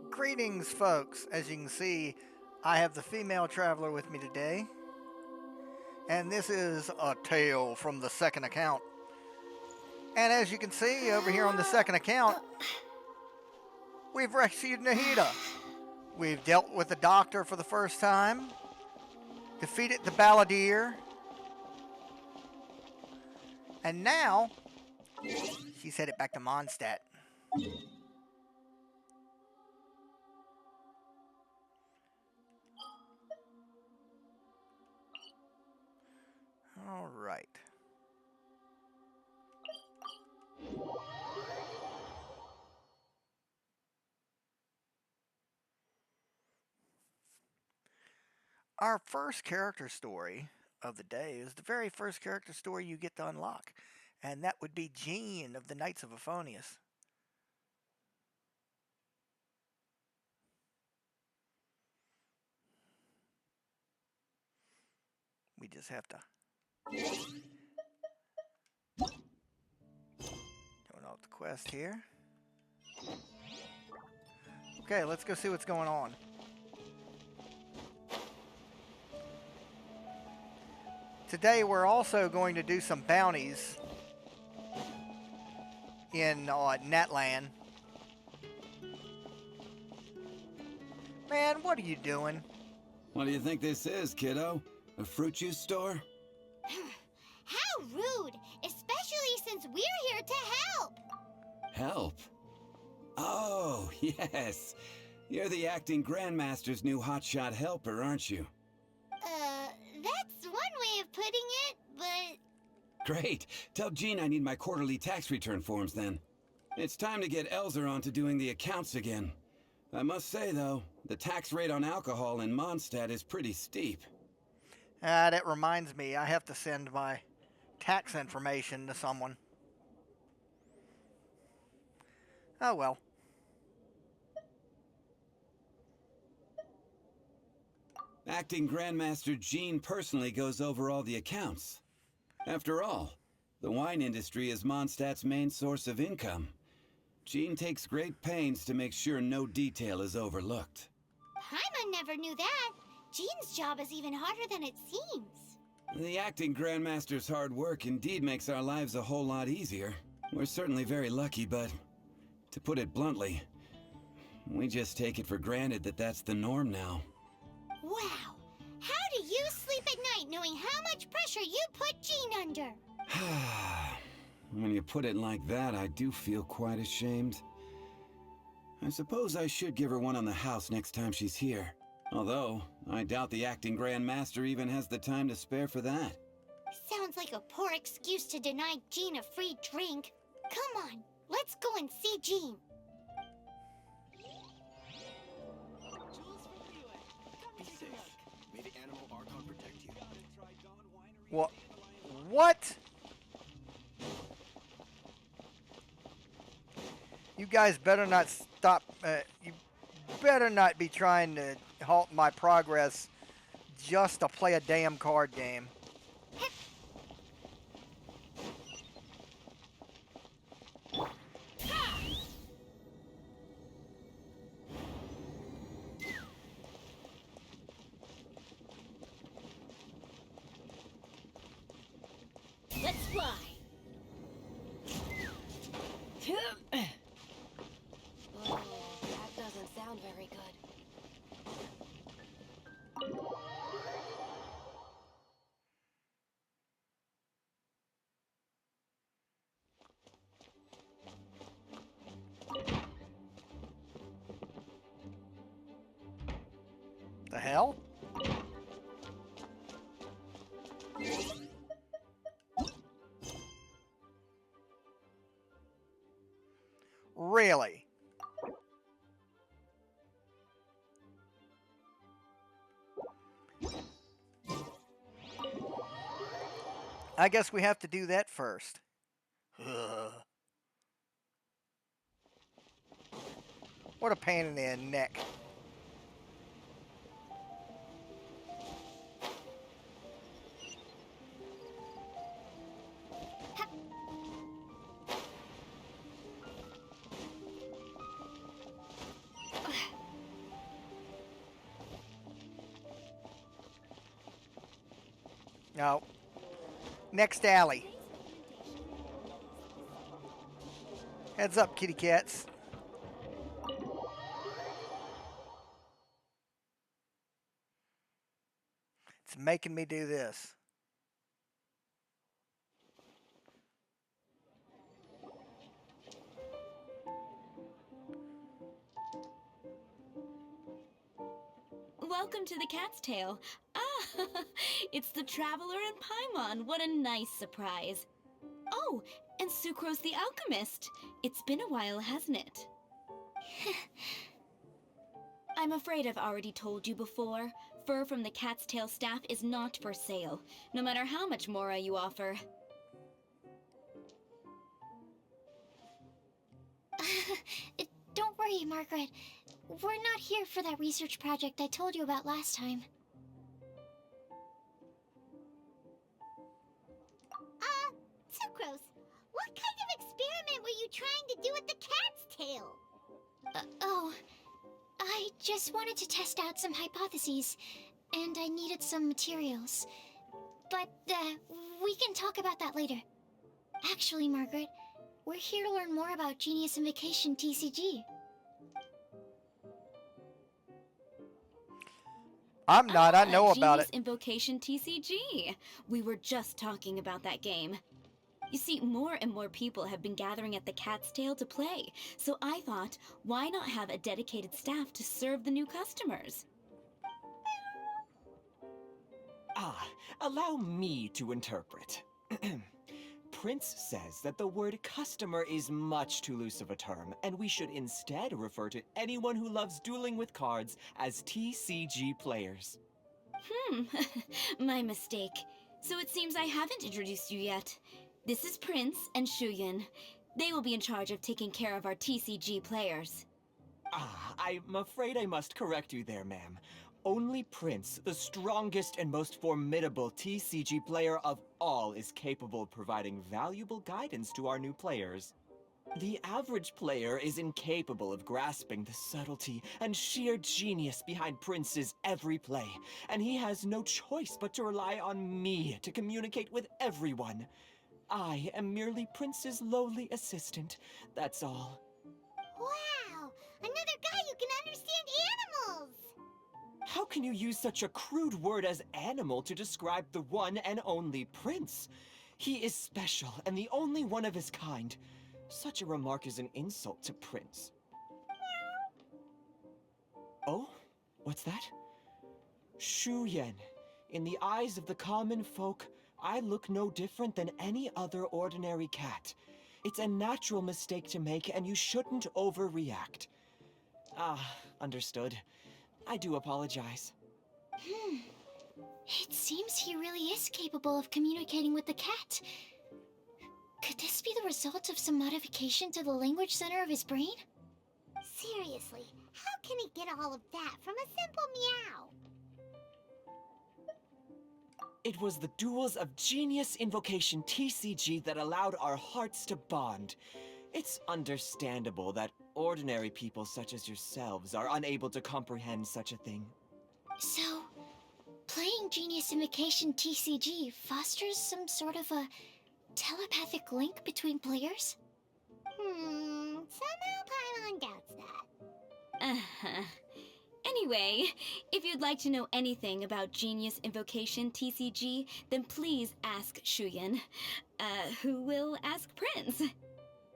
Greetings, folks. As you can see, I have the female traveler with me today, and this is a tale from the second account. And as you can see over here on the second account, we've rescued Nahida. We've dealt with the doctor for the first time, defeated the balladeer, and now she's headed back to Mondstadt. All right. Our first character story of the day is the very first character story you get to unlock, and that would be Jean of the Knights of Euphonius. We just have to doing out the quest here. Okay, let's go see what's going on. Today we're also going to do some bounties in Natlan. Man, what are you doing? What do you think this is, kiddo? A fruit juice store? How rude! Especially since we're here to help! Help? Oh, yes. You're the acting grandmaster's new hotshot helper, aren't you? That's one way of putting it, but... Great. Tell Jean I need my quarterly tax return forms then. It's time to get Elzer on to doing the accounts again. I must say, though, the tax rate on alcohol in Mondstadt is pretty steep. That reminds me, I have to send my tax information to someone. Oh well. Acting Grandmaster Jean personally goes over all the accounts. After all, the wine industry is Mondstadt's main source of income. Jean takes great pains to make sure no detail is overlooked. Paimon never knew that. Jean's job is even harder than it seems. The acting Grandmaster's hard work indeed makes our lives a whole lot easier. We're certainly very lucky, but to put it bluntly, we just take it for granted that that's the norm now. Wow! How do you sleep at night knowing how much pressure you put Jean under? When you put it like that, I do feel quite ashamed. I suppose I should give her one on the house next time she's here. Although, I doubt the acting Grandmaster even has the time to spare for that. Sounds like a poor excuse to deny Jean a free drink. Come on, let's go and see Jean. Be safe. May the animal Archon protect you. What? You guys better not stop. You better not be trying to halt my progress just to play a damn card game. Let's fly. Oh, that doesn't sound very good. The hell? Really? I guess we have to do that first. What a pain in the neck. No. Next alley. Heads up, kitty cats. It's making me do this. Welcome to the Cat's Tail. Ah, it's the Traveler and Paimon. What a nice surprise. Oh, and Sucrose the Alchemist. It's been a while, hasn't it? I'm afraid I've already told you before. Fur from the Cat's Tail staff is not for sale, no matter how much Mora you offer. Don't worry, Margaret. We're not here for that research project I told you about last time. Sucrose, what kind of experiment were you trying to do with the cat's tail? I just wanted to test out some hypotheses, and I needed some materials. But, we can talk about that later. Actually, Margaret, we're here to learn more about Genius Invocation TCG. I'm not. I know about Genius it. Invocation TCG. We were just talking about that game. You see, more and more people have been gathering at the Cat's Tail to play, so I thought, why not have a dedicated staff to serve the new customers? Allow me to interpret. Prince says that the word customer is much too loose of a term, and we should instead refer to anyone who loves dueling with cards as TCG players. My mistake. So it seems I haven't introduced you yet. This is Prince and Shuyan. They will be in charge of taking care of our TCG players. I'm afraid I must correct you there, ma'am. Only Prince, the strongest and most formidable TCG player of all, is capable of providing valuable guidance to our new players. The average player is incapable of grasping the subtlety and sheer genius behind Prince's every play, and he has no choice but to rely on me to communicate with everyone. I am merely Prince's lowly assistant, that's all. Wow! Another guy who can understand animals! How can you use such a crude word as animal to describe the one and only Prince? He is special and the only one of his kind. Such a remark is an insult to Prince. Oh? What's that? Shuyan. In the eyes of the common folk, I look no different than any other ordinary cat. It's a natural mistake to make, and you shouldn't overreact. Understood. I do apologize. It seems he really is capable of communicating with the cat. Could this be the result of some modification to the language center of his brain? Seriously, how can he get all of that from a simple meow? It was the duels of Genius Invocation TCG that allowed our hearts to bond. It's understandable that ordinary people such as yourselves are unable to comprehend such a thing. So, playing Genius Invocation TCG fosters some sort of a telepathic link between players? Somehow Paimon doubts that. Anyway, if you'd like to know anything about Genius Invocation TCG, then please ask Shuyan, who will ask Prince.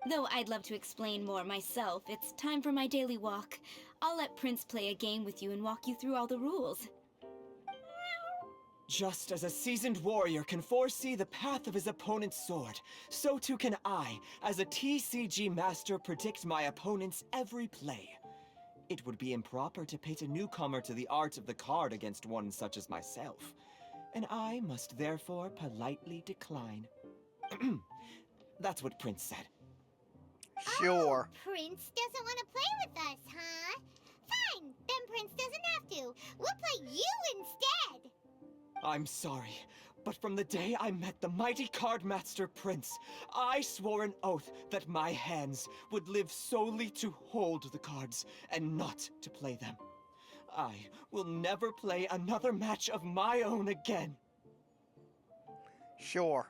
Though I'd love to explain more myself, it's time for my daily walk. I'll let Prince play a game with you and walk you through all the rules. Just as a seasoned warrior can foresee the path of his opponent's sword, so too can I, as a TCG master, predict my opponent's every play. It would be improper to pit a newcomer to the art of the card against one such as myself, and I must therefore politely decline. That's what Prince said. Sure. Oh, Prince doesn't want to play with us, huh? Fine, then Prince doesn't have to. We'll play you instead. I'm sorry, but from the day I met the mighty card master Prince, I swore an oath that my hands would live solely to hold the cards and not to play them. I will never play another match of my own again. Sure.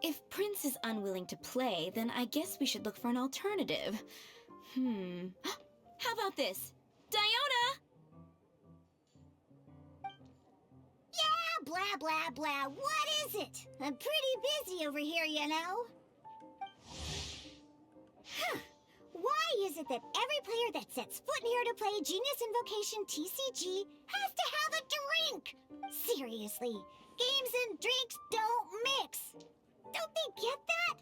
If Prince is unwilling to play, then I guess we should look for an alternative. How about this? Diona! Yeah, blah, blah, blah. What is it? I'm pretty busy over here, you know. Huh. Why is it that every player that sets foot in here to play Genius Invocation TCG has to have a drink? Seriously, games and drinks don't mix. Don't they get that?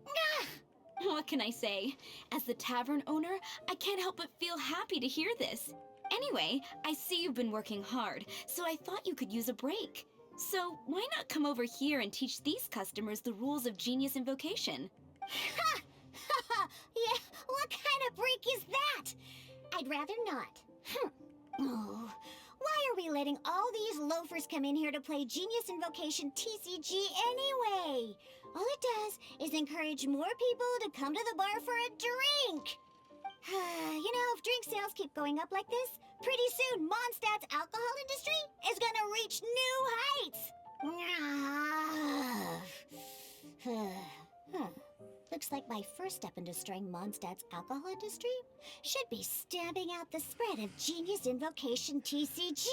Nah. What can I say? As the tavern owner, I can't help but feel happy to hear this. Anyway, I see you've been working hard, so I thought you could use a break. So why not come over here and teach these customers the rules of Genius Invocation? Ha! Yeah, what kind of break is that? I'd rather not. Oh, why are we letting all these loafers come in here to play Genius Invocation TCG anyway? All it does is encourage more people to come to the bar for a drink. You know, if drink sales keep going up like this, pretty soon Mondstadt's alcohol industry is gonna reach new heights. Looks like my first step in destroying Mondstadt's alcohol industry should be stamping out the spread of Genius Invocation TCG.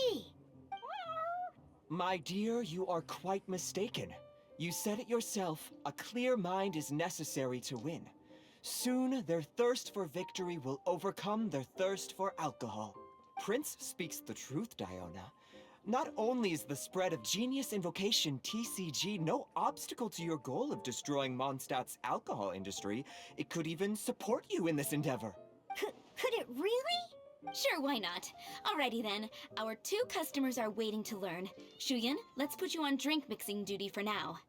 My dear, you are quite mistaken. You said it yourself, a clear mind is necessary to win. Soon, their thirst for victory will overcome their thirst for alcohol. Prince speaks the truth, Diona. Not only is the spread of Genius Invocation TCG no obstacle to your goal of destroying Mondstadt's alcohol industry, it could even support you in this endeavor. Could it really? Sure, why not? Alrighty then, our 2 customers are waiting to learn. Shuyan, let's put you on drink mixing duty for now.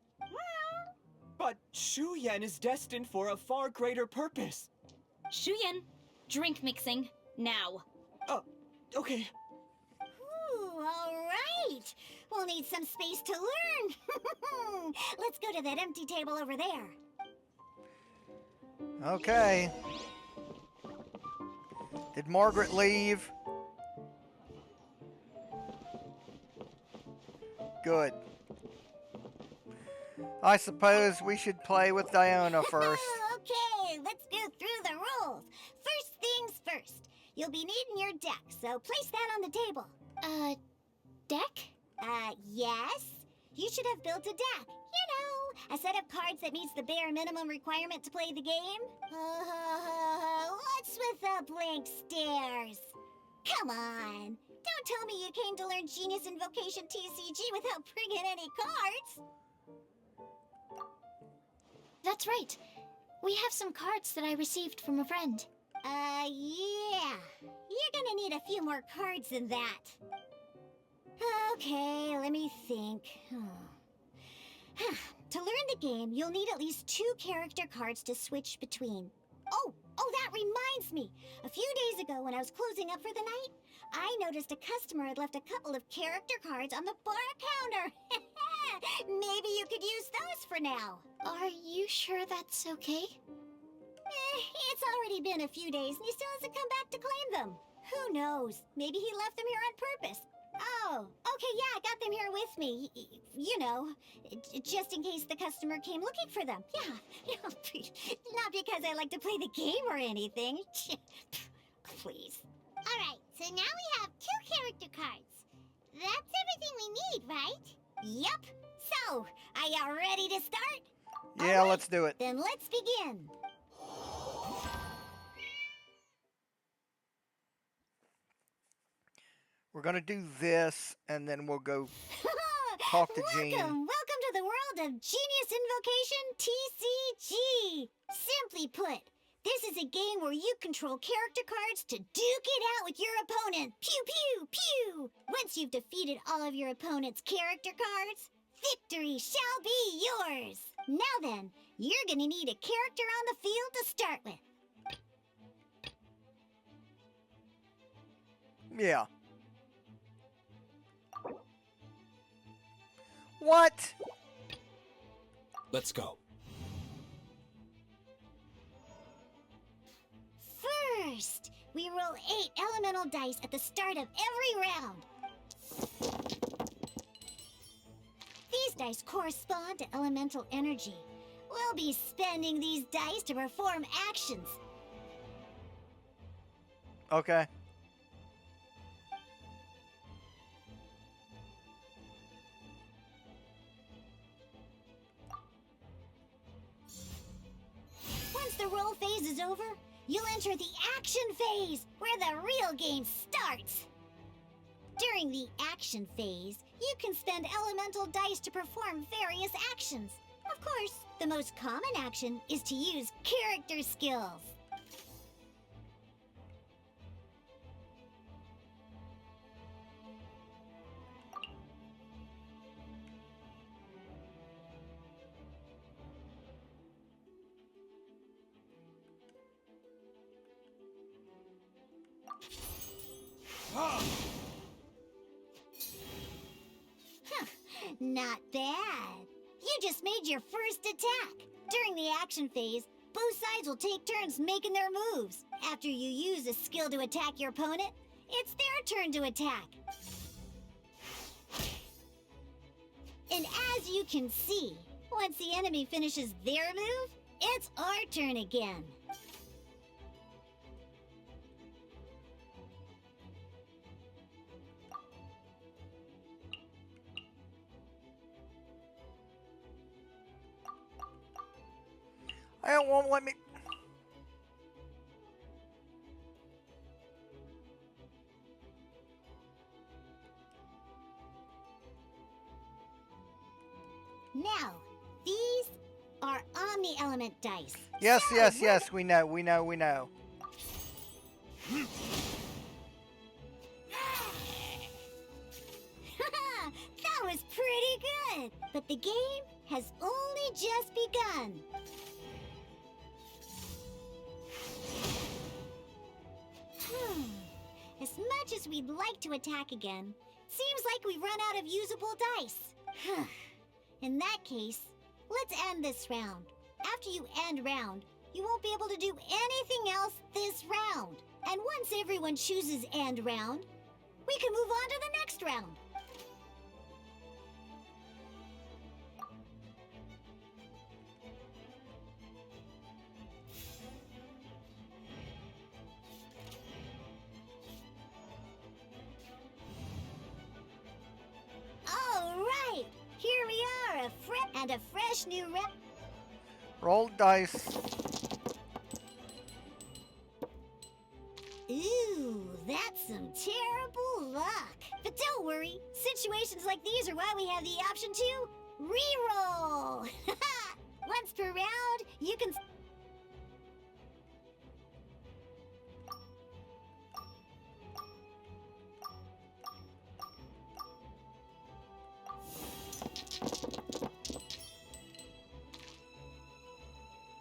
But Shuyan is destined for a far greater purpose. Shuyan, drink mixing, now. Okay. Ooh, all right. We'll need some space to learn. Let's go to that empty table over there. Okay. Did Margaret leave? Good. I suppose we should play with Diona first. Okay, let's go through the rules. First things first. You'll be needing your deck, so place that on the table. Deck? Yes. You should have built a deck. You know, a set of cards that meets the bare minimum requirement to play the game. What's with the blank stares? Come on. Don't tell me you came to learn Genius Invocation TCG without bringing any cards. That's right. We have some cards that I received from a friend. Yeah. You're gonna need a few more cards than that. Okay, let me think. To learn the game, you'll need at least 2 character cards to switch between. Oh, that reminds me. A few days ago when I was closing up for the night, I noticed a customer had left a couple of character cards on the bar counter. Maybe you could use those for now. Are you sure that's okay? It's already been a few days and he still hasn't come back to claim them. Who knows? Maybe he left them here on purpose. Oh, okay, yeah, I got them here with me. You know, just in case the customer came looking for them. Yeah, not because I like to play the game or anything. Please. Alright, so now we have 2 character cards. That's everything we need, right? Yup. So, are you ready to start? Yeah, let's do it. Then let's begin. We're gonna do this, and then we'll go talk to Jean. Welcome to the world of Genius Invocation TCG. Simply put, this is a game where you control character cards to duke it out with your opponent. Pew, pew, pew. Once you've defeated all of your opponent's character cards, victory shall be yours. Now then, you're gonna need a character on the field to start with. Yeah. What? Let's go. First, we roll 8 elemental dice at the start of every round. dice correspond to elemental energy. We'll be spending these dice to perform actions. Okay. Once the roll phase is over, you'll enter the action phase, where the real game starts. During the action phase, you can spend elemental dice to perform various actions. Of course, the most common action is to use character skills. Not bad. You just made your first attack. During the action phase, both sides will take turns making their moves. After you use a skill to attack your opponent, it's their turn to attack. And as you can see, once the enemy finishes their move, it's our turn again. It won't let me. Now, these are omni-element dice. Yes, So, yes, yes. We know. We know. We know. That was pretty good. But the game has only just begun. As much as we'd like to attack again, seems like we've run out of usable dice. In that case, let's end this round. After you end round, you won't be able to do anything else this round. And once everyone chooses end round, we can move on to the next round. All right, here we are, a fresh new rep. Roll dice. Ooh, that's some terrible luck. But don't worry, situations like these are why we have the option to re-roll. Once per round, you can...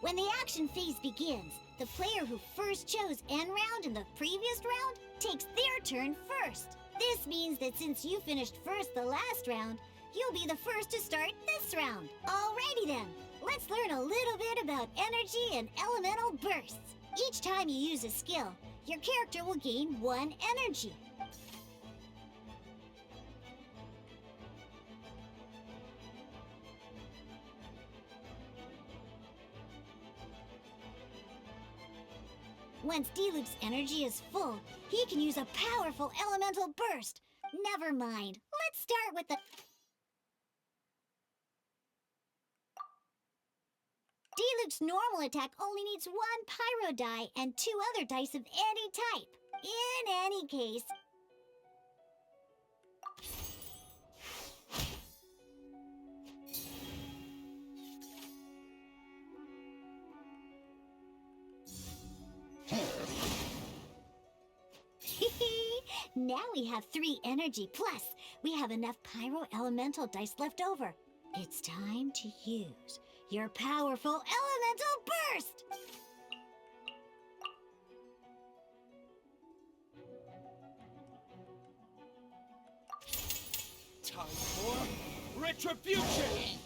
When the action phase begins, the player who first chose end round in the previous round takes their turn first. This means that since you finished first the last round, you'll be the first to start this round. Alrighty then, let's learn a little bit about energy and elemental bursts. Each time you use a skill, your character will gain 1 energy. Once D-Loop's energy is full, he can use a powerful elemental burst. Never mind. Let's start with the... D-Loop's normal attack only needs 1 pyro die and 2 other dice of any type. In any case... Now we have 3 energy, plus we have enough pyro elemental dice left over. It's time to use your powerful elemental burst! Time for retribution!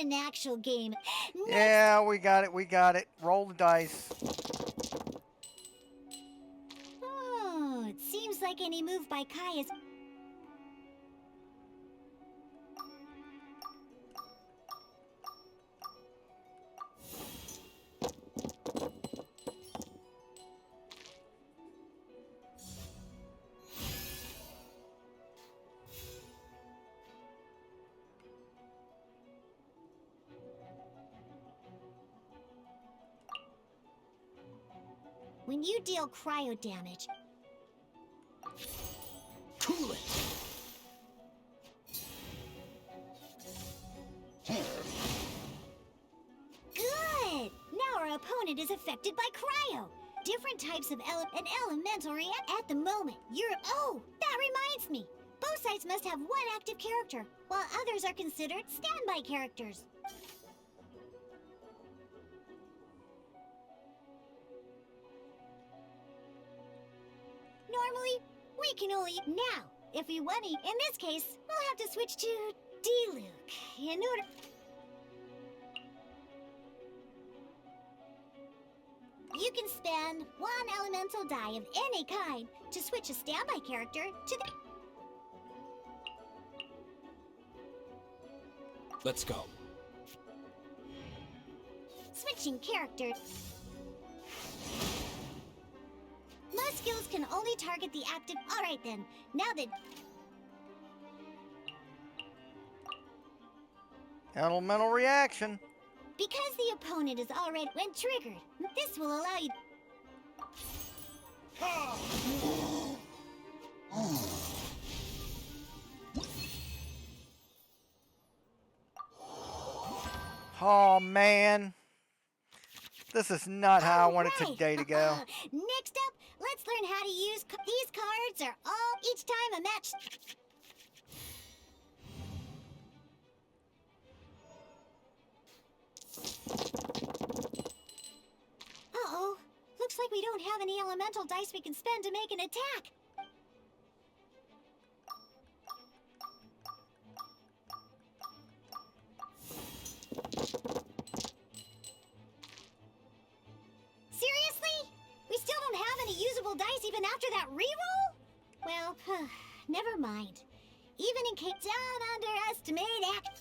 an actual game. Yeah, we got it. We got it. Roll the dice. Oh, it seems like any move by Kai is... When you deal cryo damage... Cool it. Good! Now our opponent is affected by cryo. Different types of an elemental react at the moment. Oh, that reminds me. Both sides must have one active character, while others are considered standby characters. Normally, we can only... Now, if we want to... In this case, we'll have to switch to D-Luke in order... You can spend one elemental die of any kind to switch a standby character to the... Let's go. Switching characters. Most skills can only target the active... Alright then, now that... Elemental reaction. Because the opponent is already... When triggered, this will allow you... Oh, man. This is not how I wanted Alright. today to go. Next up, let's learn how to use... These cards are all... Each time a match... Uh-oh. Looks like we don't have any elemental dice we can spend to make an attack. Seriously? We still don't have any usable dice even after that reroll? Well, never mind. Even in case... Don't underestimate act...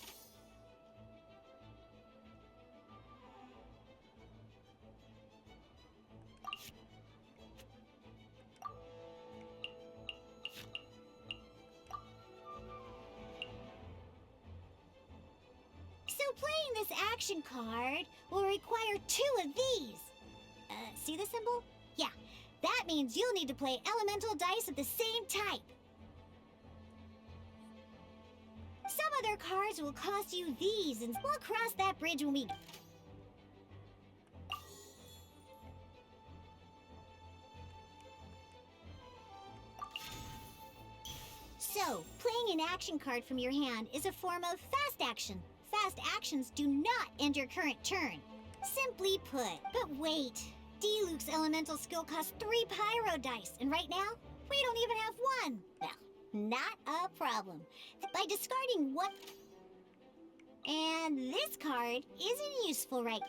So playing this action card will require 2 of these. See the symbol? Yeah, that means you'll need to play elemental dice of the same type. Some other cards will cost you these, and we'll cross that bridge when we... So, playing an action card from your hand is a form of fast action. Fast actions do not end your current turn. Simply put. But wait, D-Luke's elemental skill costs 3 pyro dice, and right now, we don't even have 1. Well, not a problem. By discarding one... And this card isn't useful right...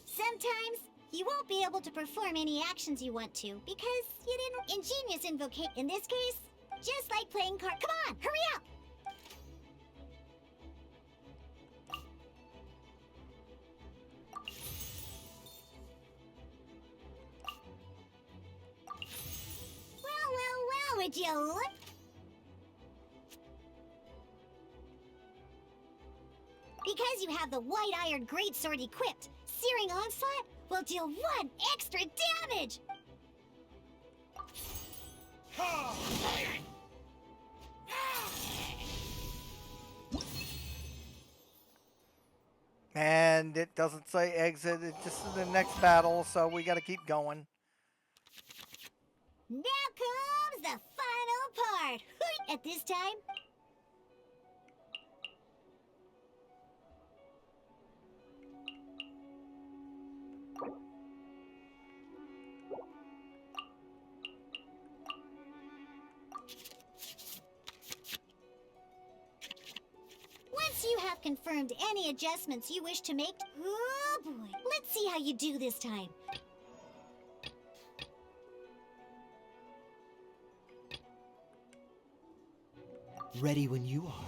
Sometimes, you won't be able to perform any actions you want to because you didn't ingenious invocate. In this case, just like playing card. Come on, hurry up! Well, would you look? Because you have the White Iron Greatsword equipped, Searing Onslaught will deal 1 extra damage! And it doesn't say exit, it's just the next battle, so we gotta keep going. Now comes the final part! At this time, Once you have confirmed any adjustments you wish to make, oh boy, let's see how you do this time. Ready when you are.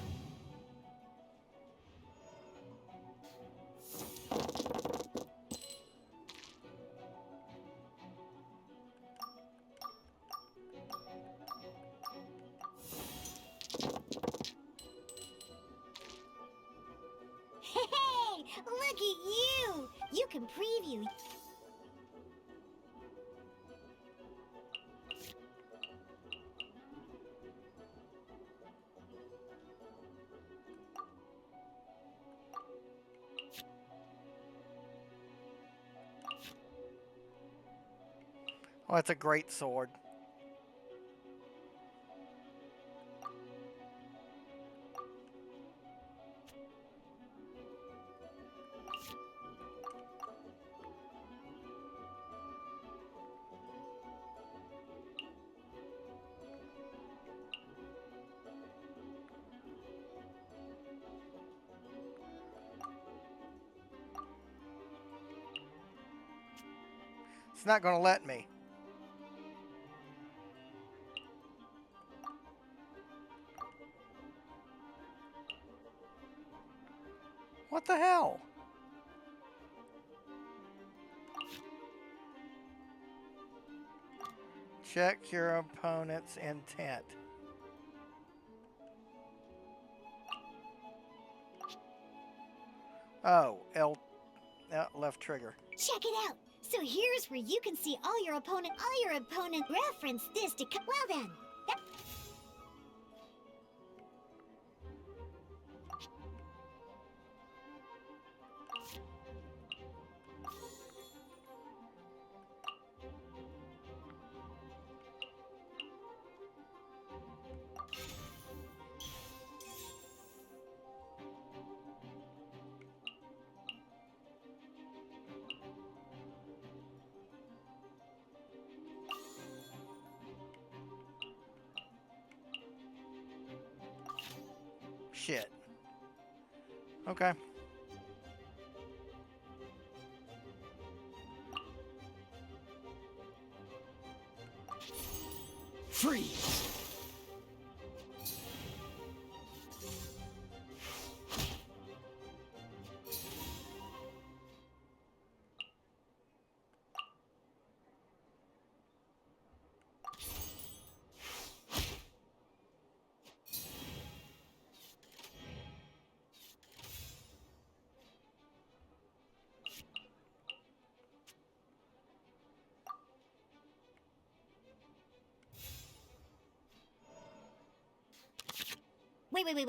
Hey, look at you! You can preview. Oh, that's a great sword. It's not going to let me. What the hell? Check your opponent's intent. Oh, left trigger. Check it out. So here's where you can see all your opponent reference this to well then. Shit. Okay. Freeze!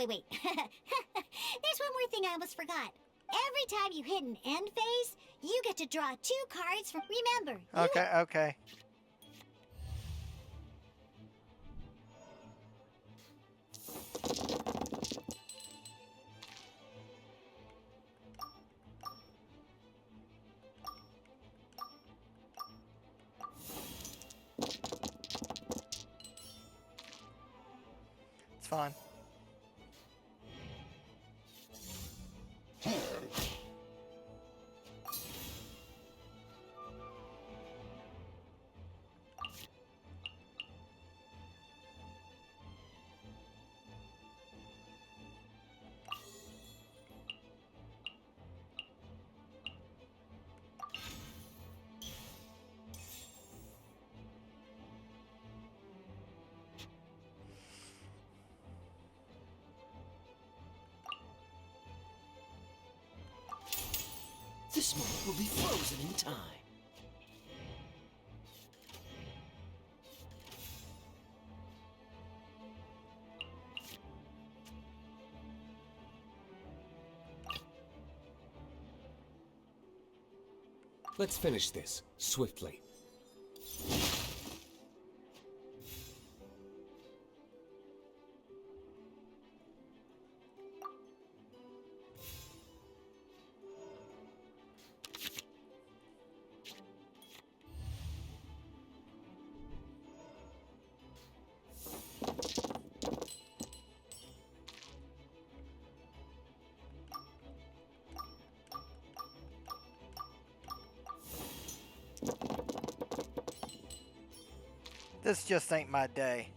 Wait. There's one more thing I almost forgot. Every time you hit an end phase, you get to draw 2 cards from. Remember. Okay. It's fine. This moment will be frozen in time. Let's finish this swiftly. This just ain't my day.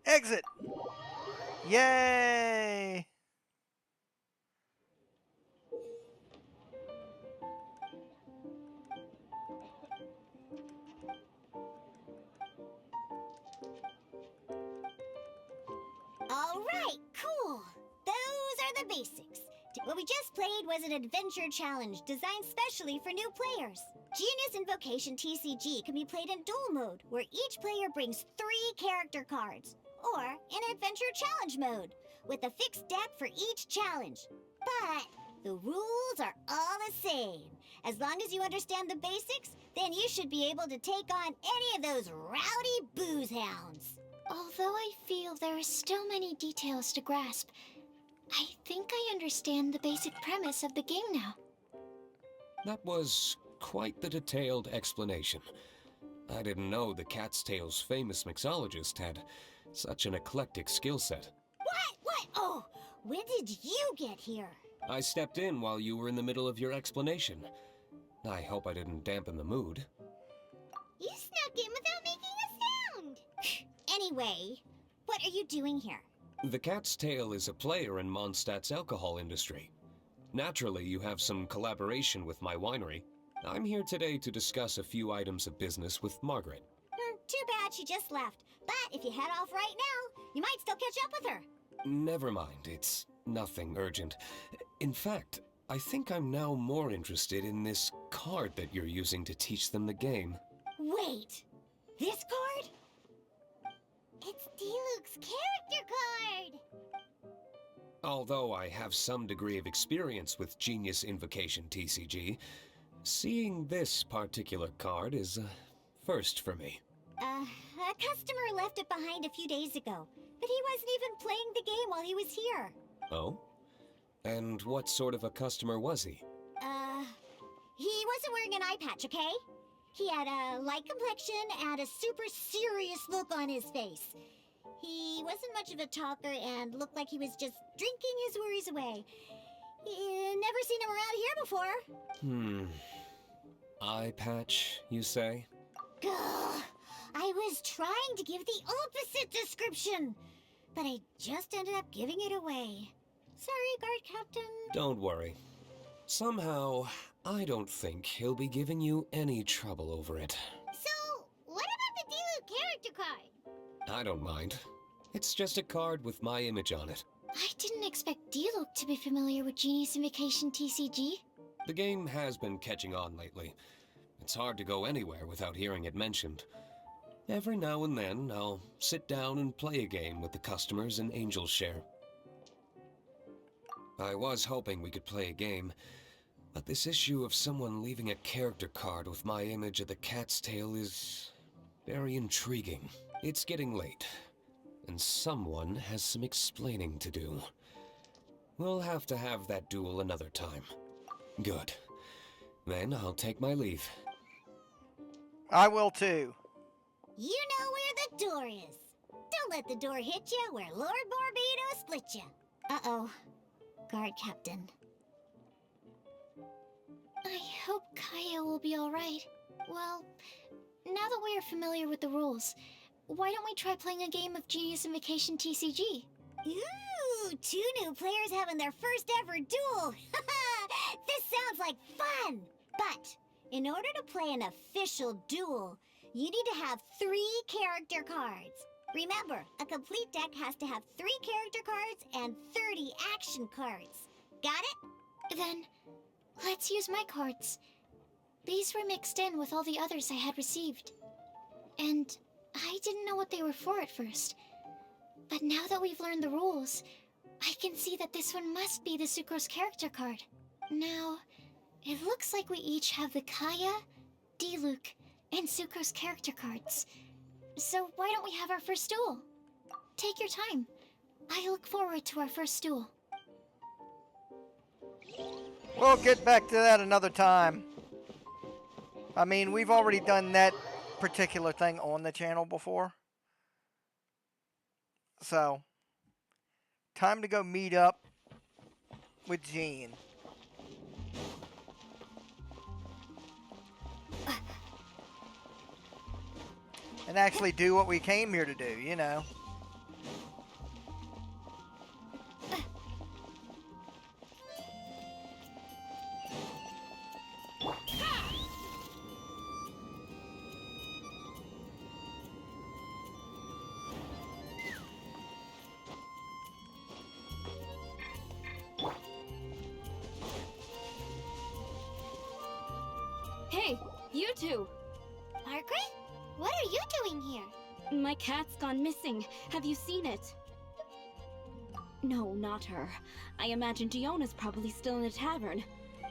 Exit! Yay! All right, cool. Those are the basics. What we just played was an adventure challenge designed specially for new players. Genius Invocation TCG can be played in duel mode, where each player brings 3 character cards, or in adventure challenge mode, with a fixed deck for each challenge. But the rules are all the same. As long as you understand the basics, then you should be able to take on any of those rowdy booze hounds. Although I feel there are still many details to grasp, I think I understand the basic premise of the game now. That was quite the detailed explanation. I didn't know the Cat's Tail's famous mixologist had such an eclectic skill set. What? Oh, when did you get here? I stepped in while you were in the middle of your explanation. I hope I didn't dampen the mood. You snuck in without making a sound. Anyway, what are you doing here? The Cat's Tail is a player in Mondstadt's alcohol industry. Naturally, you have some collaboration with my winery. I'm here today to discuss a few items of business with Margaret. Too bad she just left. But if you head off right now, you might still catch up with her. Never mind, it's nothing urgent. In fact, I think I'm now more interested in this card that you're using to teach them the game. Wait, this card? It's Diluc's character card! Although I have some degree of experience with Genius Invocation TCG, seeing this particular card is a first for me. A customer left it behind a few days ago, but he wasn't even playing the game while he was here. Oh? And what sort of a customer was he? He wasn't wearing an eye patch, okay? He had a light complexion and a super serious look on his face. He wasn't much of a talker and looked like he was just drinking his worries away. Never seen him around here before. Eye patch, you say? Gah! I was trying to give the opposite description, but I just ended up giving it away. Sorry, guard captain. Don't worry. Somehow, I don't think he'll be giving you any trouble over it. So, what about the Diluc character card? I don't mind. It's just a card with my image on it. I didn't expect Diluc to be familiar with Genius Invocation TCG. The game has been catching on lately. It's hard to go anywhere without hearing it mentioned. Every now and then, I'll sit down and play a game with the customers in Angel's Share. I was hoping we could play a game, but this issue of someone leaving a character card with my image of the Cat's Tail is very intriguing. It's getting late, and someone has some explaining to do. We'll have to have that duel another time. Good. Then I'll take my leave. I will too. You know where the door is. Don't let the door hit you where Lord Barbados split you. Uh-oh. Guard captain. I hope Kaya will be alright. Well, now that we are familiar with the rules, why don't we try playing a game of Genius Invocation TCG? Ooh, 2 new players having their first ever duel. This sounds like fun. But in order to play an official duel, you need to have 3 character cards. Remember, a complete deck has to have 3 character cards and 30 action cards. Got it? Then, Let's use my cards. These were mixed in with all the others I had received. And I didn't know what they were for at first. But now that we've learned the rules, I can see that this one must be the Sucrose character card. Now, it looks like we each have the Kaya, Diluc, and Sucrose character cards. So why don't we have our first duel? Take your time. I look forward to our first duel. We'll get back to that another time. I mean, we've already done that particular thing on the channel before. So, time to go meet up with Jean. And actually do what we came here to do, you know. Hey, you two! Margaret? What are you doing here? My cat's gone missing. Have you seen it? No, not her. I imagine Diona's probably still in the tavern.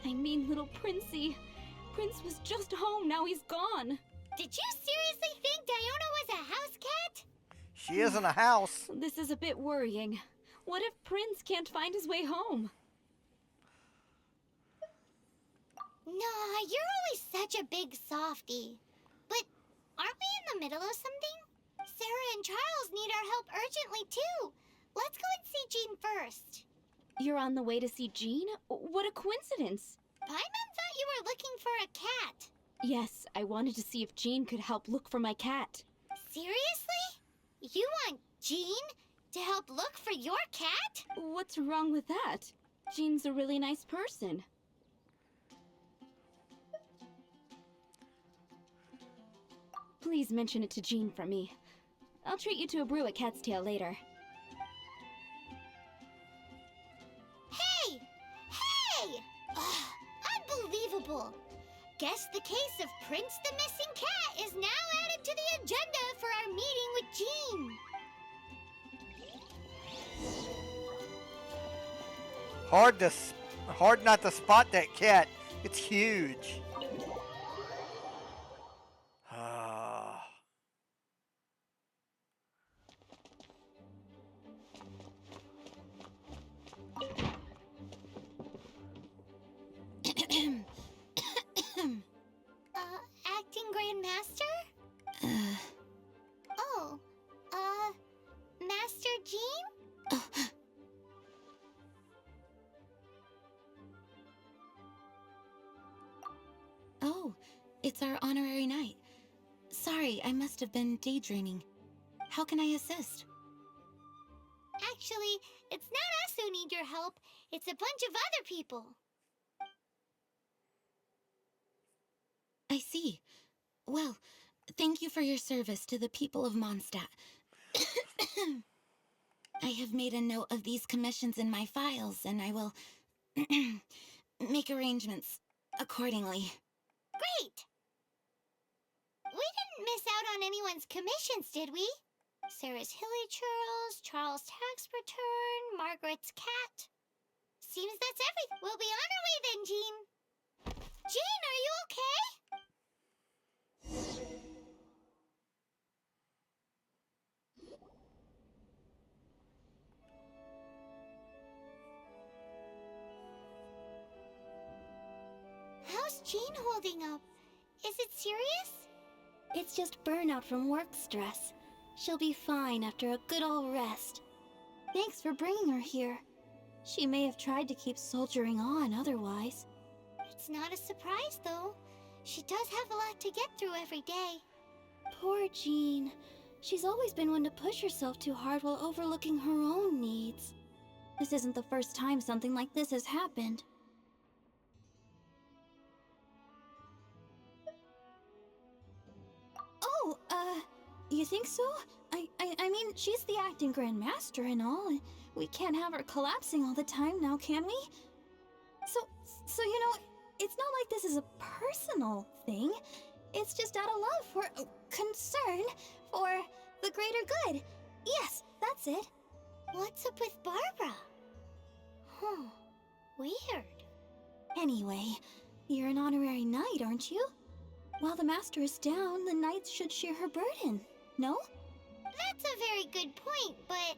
I mean, little Princey. Prince was just home, now he's gone. Did you seriously think Diona was a house cat? She isn't a house. This is a bit worrying. What if Prince can't find his way home? Nah, you're always such a big softie. But aren't we in the middle of something? Sarah and Charles need our help urgently, too. Let's go and see Jean first. You're on the way to see Jean? What a coincidence. Paimon thought you were looking for a cat. Yes, I wanted to see if Jean could help look for my cat. Seriously? You want Jean to help look for your cat? What's wrong with that? Jean's a really nice person. Please mention it to Jean for me. I'll treat you to a brew at Cat's Tail later. Hey! Hey! Ugh, unbelievable! Guess the case of Prince the Missing Cat is now added to the agenda for our meeting with Jean. Hard not to spot that cat. It's huge. Acting Grandmaster? Oh, Master Jean? Oh, it's our honorary night. Sorry, I must have been daydreaming. How can I assist? Actually, it's not us who need your help. It's a bunch of other people. I see. Well, thank you for your service to the people of Mondstadt. I have made a note of these commissions in my files, and I will make arrangements accordingly. Great! We didn't miss out on anyone's commissions, did we? Sarah's hilly churls, Charles' tax return, Margaret's cat. Seems that's everything. We'll be on our way then, Jean. Jean, are you okay? How's Jean holding up? Is it serious? It's just burnout from work stress. She'll be fine after a good old rest. Thanks for bringing her here. She may have tried to keep soldiering on otherwise. It's not a surprise, though. She does have a lot to get through every day. Poor Jean. She's always been one to push herself too hard while overlooking her own needs. This isn't the first time something like this has happened. Oh, you think so? I mean, she's the acting Grandmaster and all. We can't have her collapsing all the time now, can we? So you know, It's not like this is a personal thing. It's just out of love for concern for the greater good. Yes, that's it. What's up with Barbara? Huh. Weird. Anyway, you're an honorary knight, aren't you? While the master is down, the knights should share her burden, no? That's a very good point, but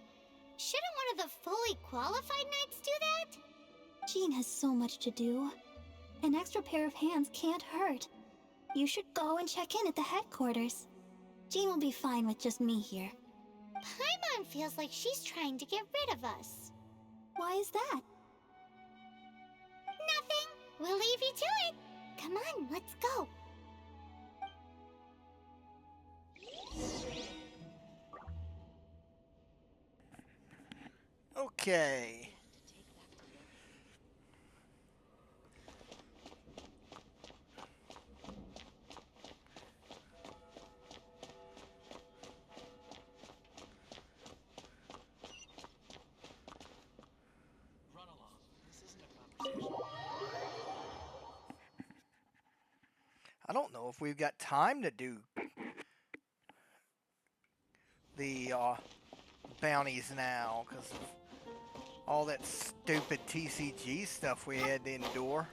shouldn't one of the fully qualified knights do that? Jean has so much to do. An extra pair of hands can't hurt. You should go and check in at the headquarters. Jean will be fine with just me here. Paimon feels like she's trying to get rid of us. Why is that? Nothing. We'll leave you to it. Come on, let's go. Okay. Run along. This isn't a conversation. I don't know if we've got time to do the bounties now because of all that stupid TCG stuff we had to endure.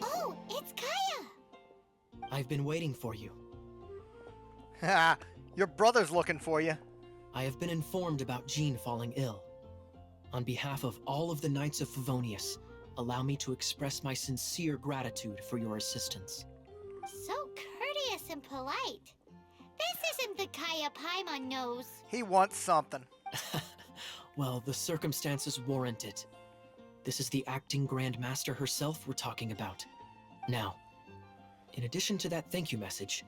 Oh, it's Kaya! I've been waiting for you. Ha! Your brother's looking for you. I have been informed about Jean falling ill. On behalf of all of the Knights of Favonius, allow me to express my sincere gratitude for your assistance. So courteous and polite. This isn't the Kaya Paimon knows. He wants something. Well, the circumstances warrant it. This is the acting Grand Master herself we're talking about. Now, in addition to that thank you message,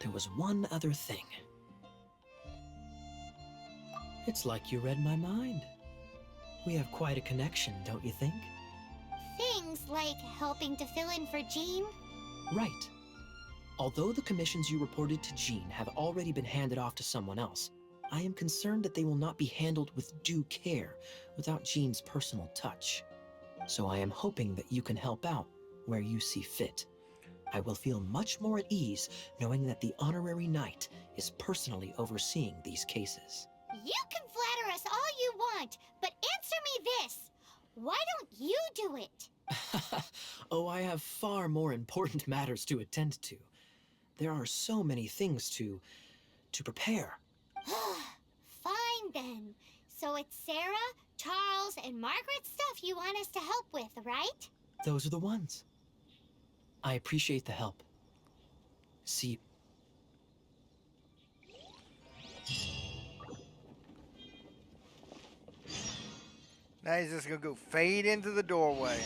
there was one other thing. It's like you read my mind. We have quite a connection, don't you think? Things like helping to fill in for Jean? Right. Although the commissions you reported to Jean have already been handed off to someone else, I am concerned that they will not be handled with due care without Jean's personal touch. So I am hoping that you can help out where you see fit. I will feel much more at ease knowing that the honorary knight is personally overseeing these cases. You can flatter us all you want, but answer me this. Why don't you do it? Oh, I have far more important matters to attend to. There are so many things to prepare. Fine then. So it's Sarah, Charles, and Margaret's stuff you want us to help with, right? Those are the ones. I appreciate the help. See... Now he's just gonna go fade into the doorway.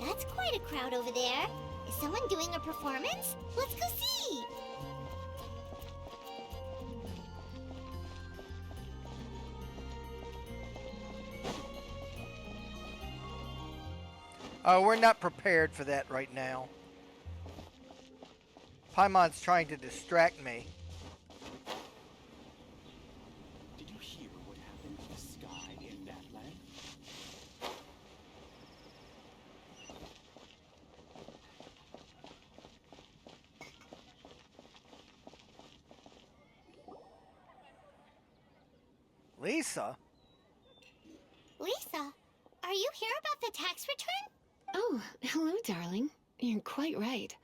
That's quite a crowd over there. Is someone doing a performance? Let's go see! Oh, we're not prepared for that right now. Paimon's trying to distract me. Did you hear what happened to the sky in that land? Lisa? Lisa, are you here about the tax return? Oh, hello, darling. You're quite right.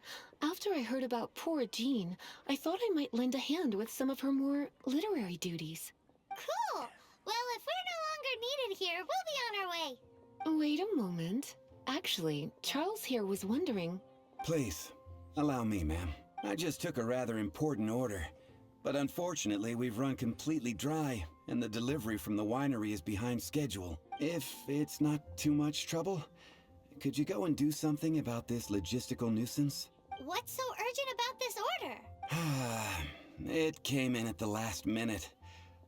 After I heard about poor Jean, I thought I might lend a hand with some of her more literary duties. Cool. Well, if we're no longer needed here, we'll be on our way. Wait a moment. Actually, Charles here was wondering... Please, allow me, ma'am. I just took a rather important order. But unfortunately, we've run completely dry, and the delivery from the winery is behind schedule. If it's not too much trouble, could you go and do something about this logistical nuisance? What's so urgent about this order? It came in at the last minute.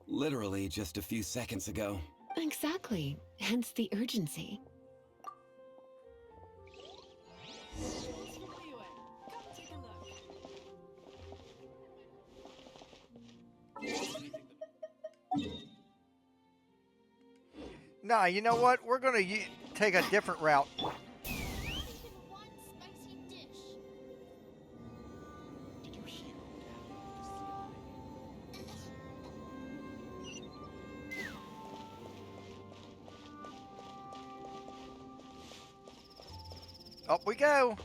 Literally just a few seconds ago. Exactly. Hence the urgency. Nah, you know what? We're gonna take a different route. Up we go.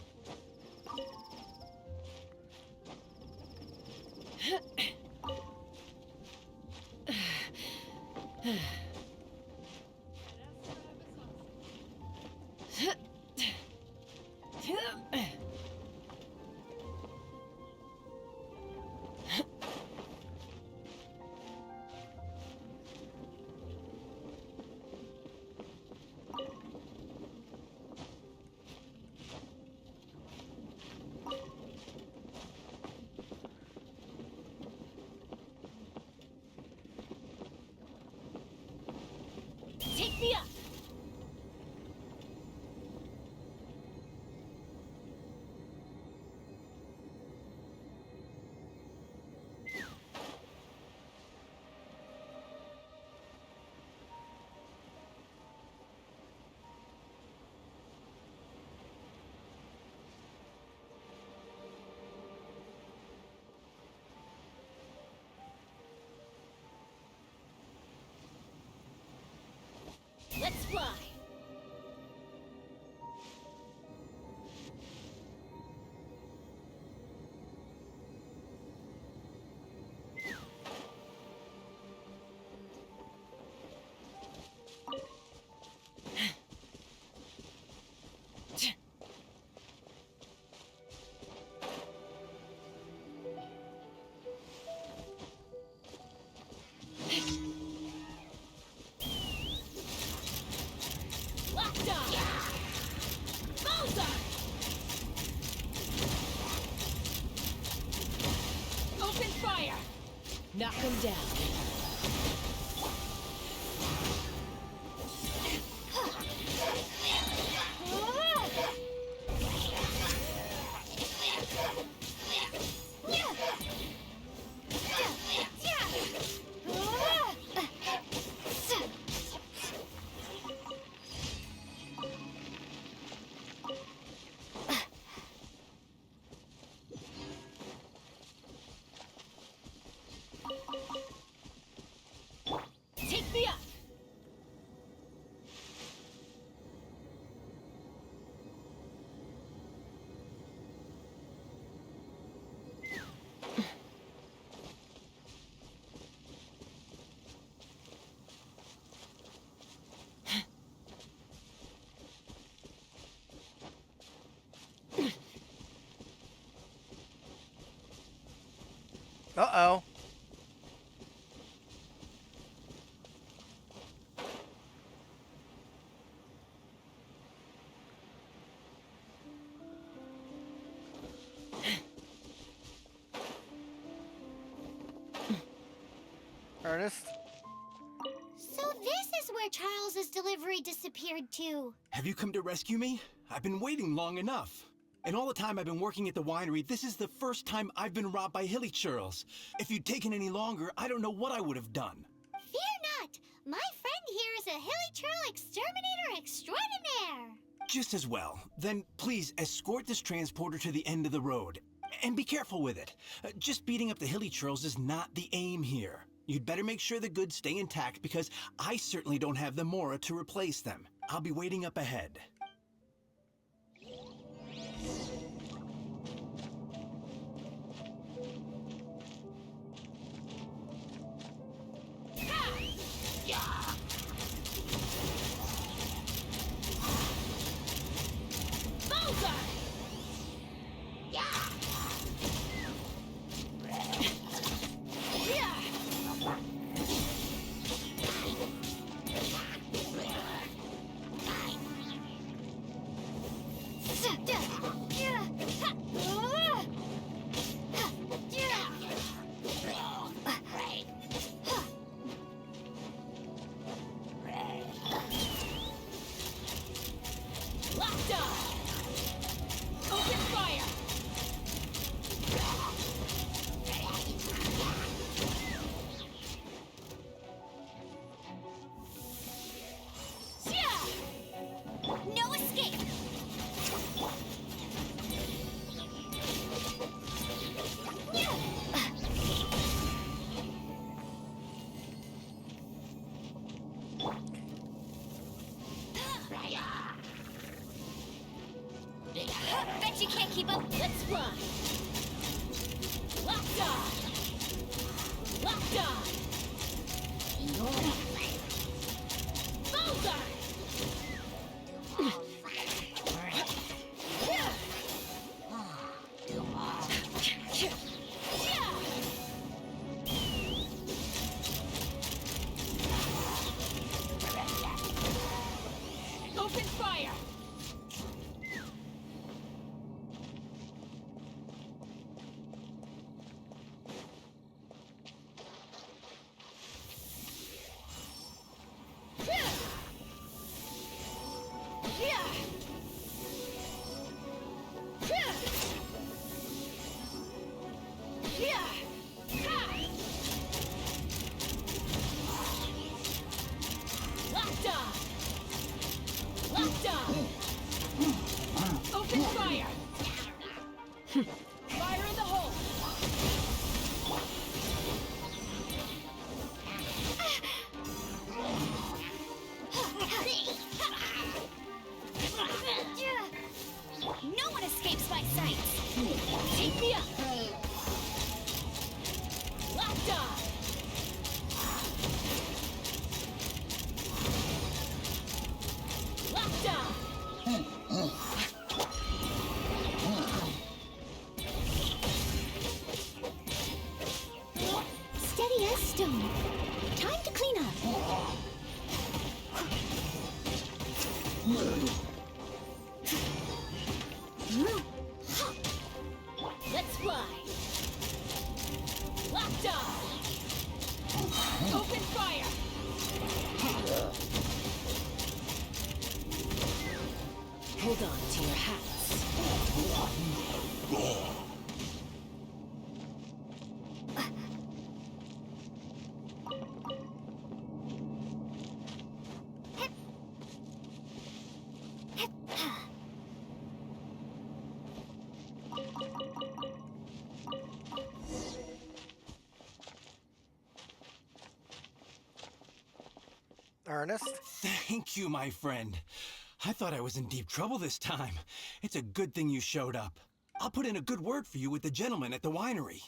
Take me up! Let's fly! Knock him down. Take me up! Uh-oh. Ernest? So this is where Charles's delivery disappeared to. Have you come to rescue me? I've been waiting long enough. And all the time I've been working at the winery, this is the first time I've been robbed by hilly churls. If you'd taken any longer, I don't know what I would have done. Fear not! My friend here is a hilly churl exterminator extraordinaire! Just as well. Then please escort this transporter to the end of the road. And be careful with it. Just beating up the hilly churls is not the aim here. You'd better make sure the goods stay intact because I certainly don't have the Mora to replace them. I'll be waiting up ahead. No escape! Bet you can't keep up. Let's run. Locked on. Locked on. Bullseye. Open fire. Locked on. Locked on. Open fire. Fire in the hole. No one escapes my sight. Take me up. Locked on. Locked on. Steady as stone. Time to clean up. Let's fly. Locked on. Open fire. Hold on to your hats. Ernest? Thank you, my friend. I thought I was in deep trouble this time. It's a good thing you showed up. I'll put in a good word for you with the gentleman at the winery.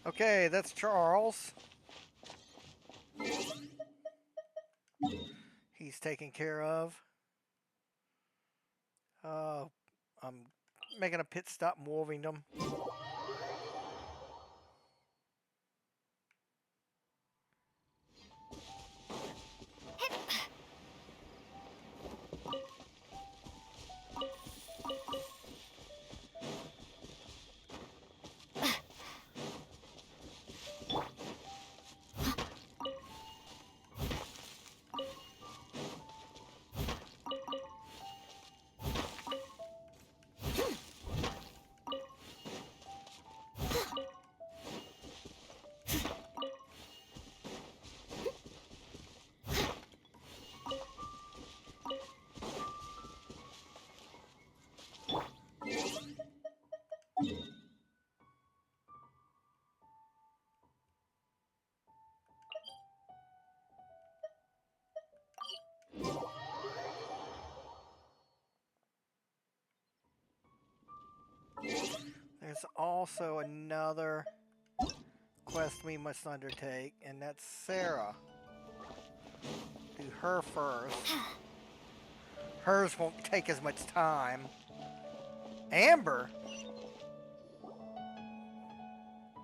Okay, that's Charles. He's taken care of. I'm making a pit stop in Wolvington. There's also another quest we must undertake, and that's Sarah. Do her first. Hers won't take as much time. Amber?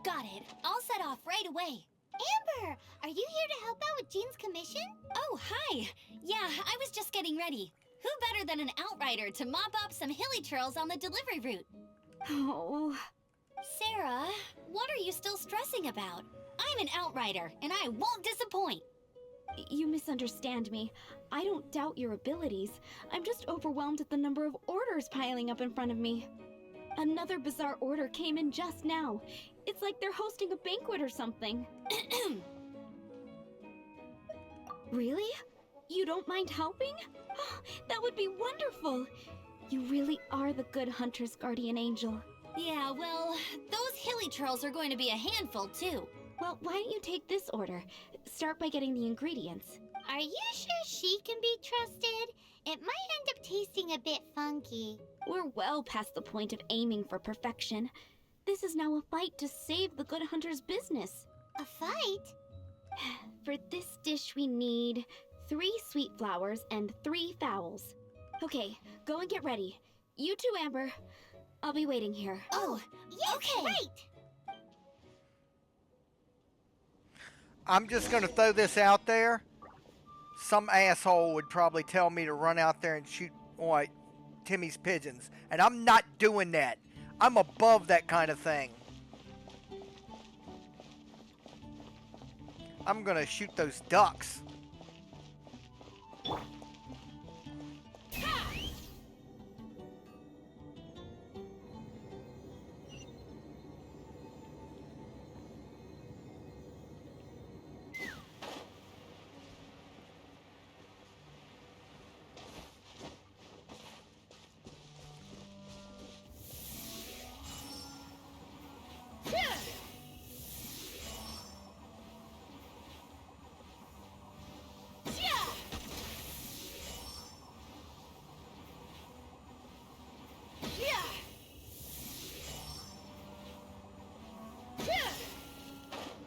Got it. I'll set off right away. Amber, are you here to help out with Jean's commission? Oh, hi! Yeah, I was just getting ready. Who better than an outrider to mop up some hilly churls on the delivery route? Oh. Sarah, what are you still stressing about? I'm an outrider, and I won't disappoint. You misunderstand me. I don't doubt your abilities. I'm just overwhelmed at the number of orders piling up in front of me. Another bizarre order came in just now. It's like they're hosting a banquet or something. Really? You don't mind helping? That would be wonderful. You really are the good hunter's guardian angel. Yeah, well, those hilly churls are going to be a handful, too. Well, why don't you take this order? Start by getting the ingredients. Are you sure she can be trusted? It might end up tasting a bit funky. We're well past the point of aiming for perfection. This is now a fight to save the good hunter's business. A fight? For this dish we need 3 sweet flowers and 3 fowls. Okay, go and get ready. You too, Amber. I'll be waiting here. Oh, yes, okay. Right! I'm just gonna throw this out there. Some asshole would probably tell me to run out there and shoot Timmy's pigeons. And I'm not doing that. I'm above that kind of thing. I'm gonna shoot those ducks.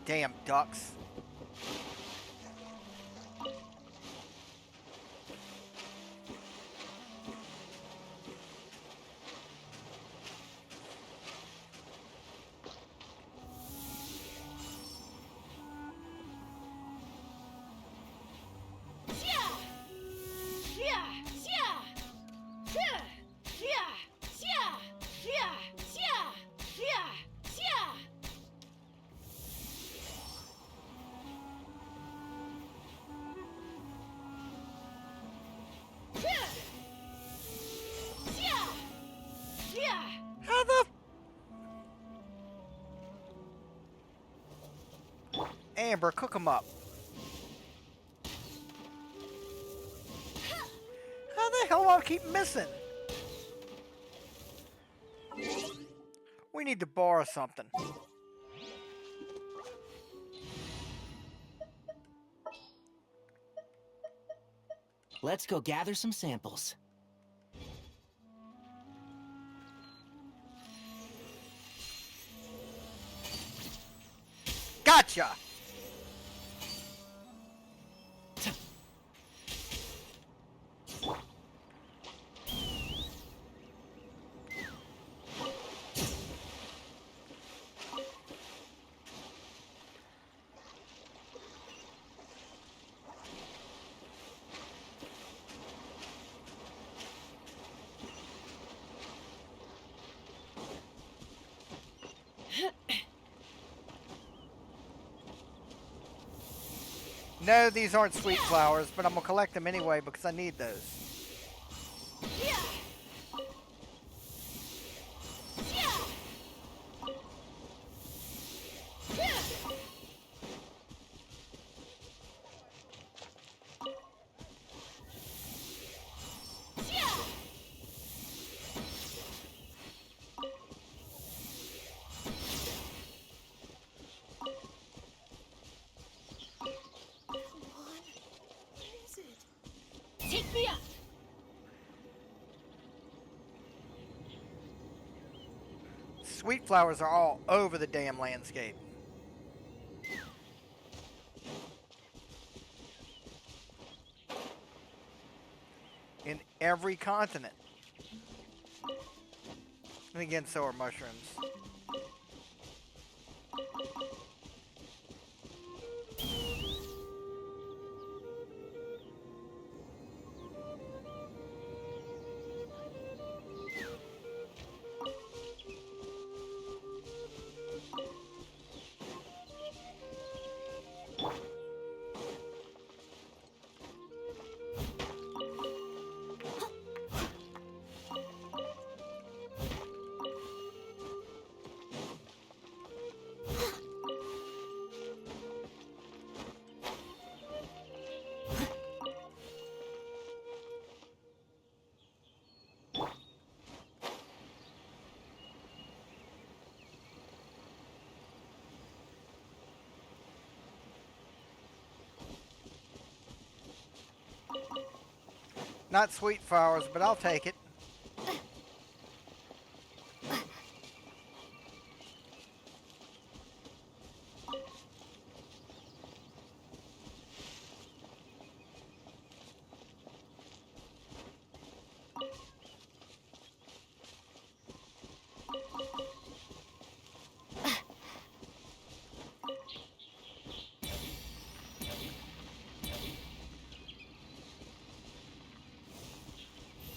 Damn ducks. How the... Amber, cook them up. How the hell do I keep missing? We need to borrow something. Let's go gather some samples. Gotcha! No, these aren't sweet flowers, but I'm gonna collect them anyway because I need those. Take me up! Sweet flowers are all over the damn landscape. every continent. And again, so are mushrooms. Not sweet flowers, but I'll take it.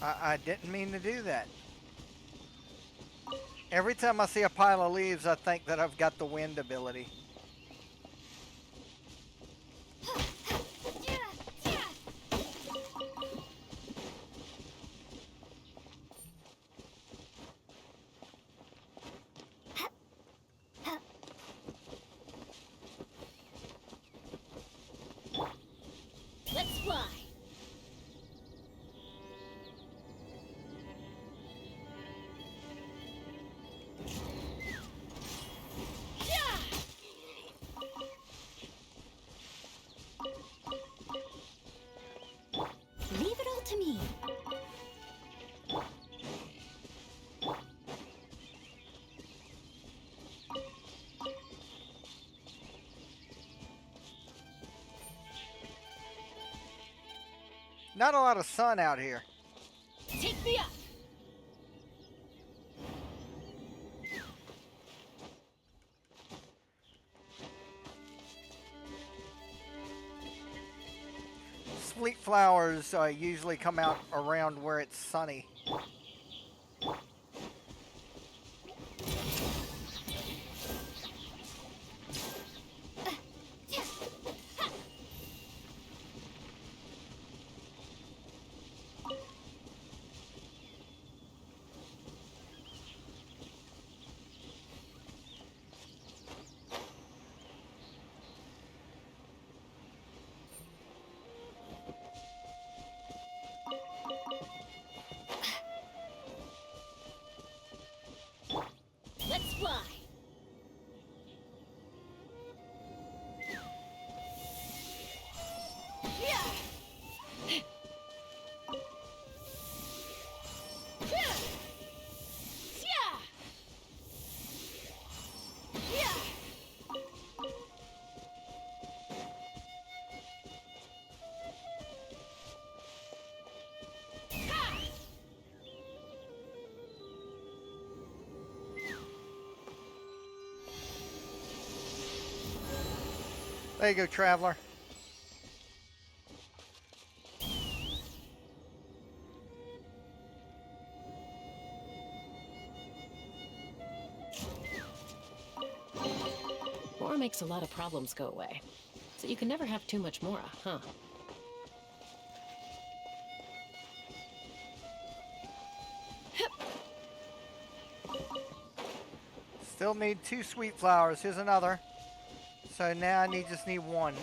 I didn't mean to do that. Every time I see a pile of leaves, I think that I've got the wind ability. Let's fly. Leave it all to me. Not a lot of sun out here. Take me up. Sweet flowers usually come out around where it's sunny. Let's fly. There you go, traveler. Mora makes a lot of problems go away. So you can never have too much Mora, huh? Still need 2 sweet flowers. Here's another. So now I just need 1.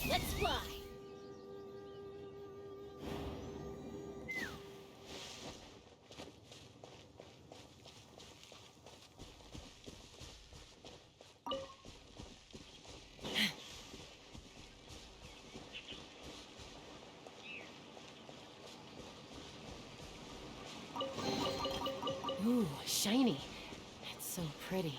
Let's fly. Ooh, shiny. It's so pretty.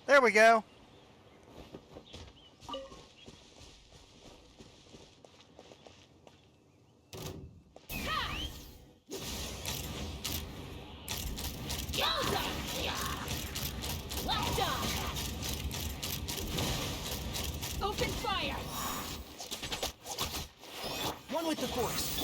There we go. Open fire! One with the force.